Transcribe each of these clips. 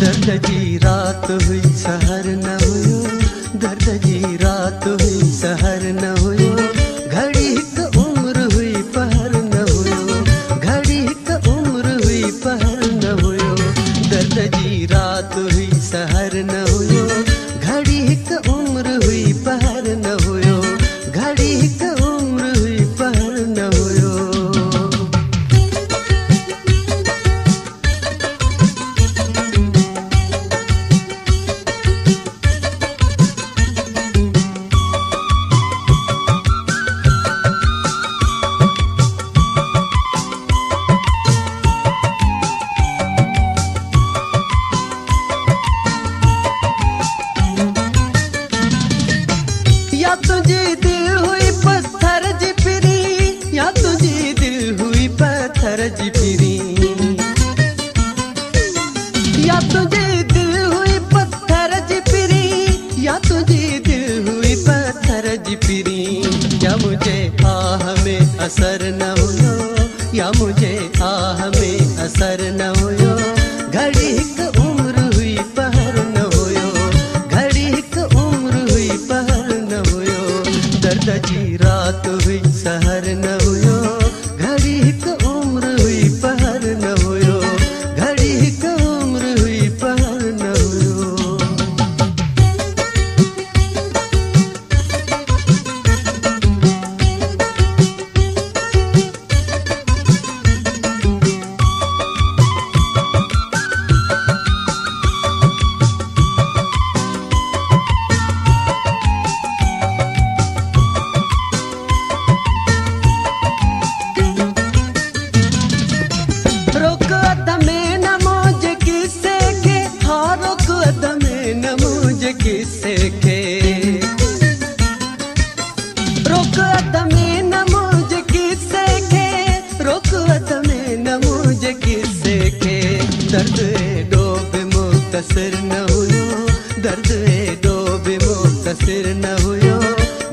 दर्द जी रात हुई सहर न हुयो, दर्द जी रात हुई सहर न हुयो, घड़ी हिक उम्र हुई पहर न हुयो, घड़ी हिक उम्र हुई पहर न हुयो। दर्द जी रात हुई सहर न हुयो, घड़ी हिक उम्र हुई पहर न हुयो, घड़ी हिक उम्र हुई पहर न हुयो। या तुझी दिल हुई पत्थर जी फिरी, या तुझी दिल हुई पत्थर जी फिरी, या तुझी दिल हुई पत्थर जी फिरी, या तुझी दिल हुई पत्थर जी फिरी। या मुझे आह में असर न हुयो, या मुझे आह में असर न हुयो, घड़ी हिक उम्र हुई पहर न हुयो, घड़ी हिक उम्र हुई पहर न हुयो। दर्द जी रात हुई सहर न हुयो, घड़ी हिक उम्र हुई पहर न हुयो, घड़ी हिक उम्र हुई पहर न हुयो। रोक अदमे न मुझे किसे के, हाँ रोक अदमे न मुझे किसे के, रोक अदमे न मुझे किसे के, रोक अदमे न मुझे किसे के। दर्द ए डोब मुक्तसर न हुयो, दर्द ए डोब मुक्तसर न हुयो,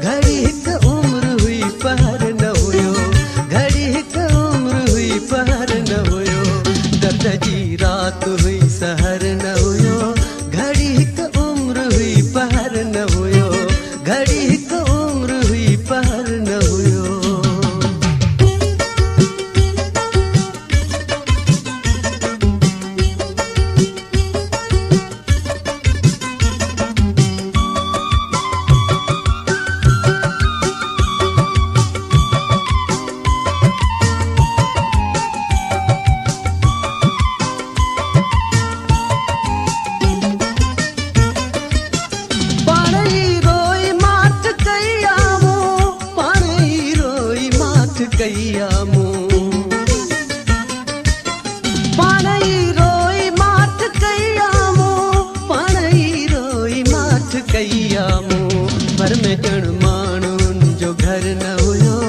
घड़ी हिक उम्र हुई पहर न हुयो, घड़ी हिक उम्र हुई पहर न हुयो। दर्द जी रात हुई सहर न हुयो, घड़ी हिक उम्र हुई पहर न हुयो, घड़ी हिक उम्र हुई पहर न हुयो। कैया मुँह पानी रोई माठ कैया मुँह, पानी रोई माठ कैया मुँह। भर में जण माण्हुन जो घर न हुयो,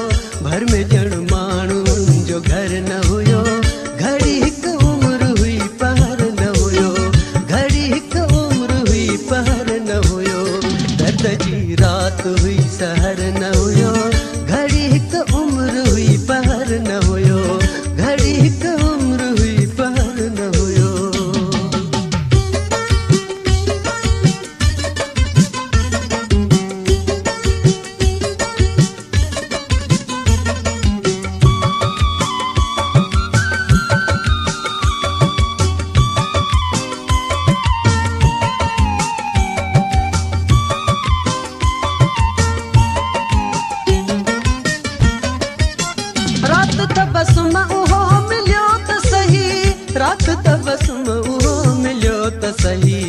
भर में जण माण्हुन जो घर न हुयो, घड़ी हिक उम्र हुई पहर न हुयो, घड़ी हिक उम्र हुई पहर न हुयो। दर्द जी रात हुई सहर न हुयो, घड़ी हिक उम्र हुई पहर न हुयो, घड़ी हिक उम्र हुई पहर न हुयो। रात तबसुम उहो मिलियो त सही, रात तबसुम उहो मिलियो त सही,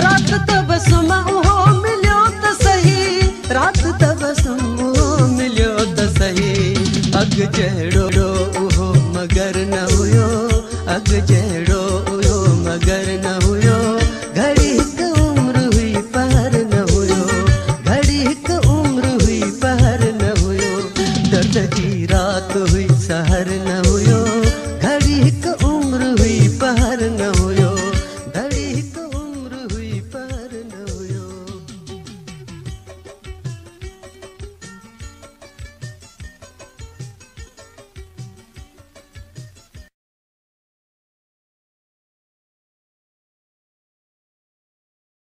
रात तबसुम उहो मिलियो त सही, रात तबसुम उहो मिलियो त सही। अग जहिड़ो उहो मगर न हुयो, अग जहिड़ो उहो मगर न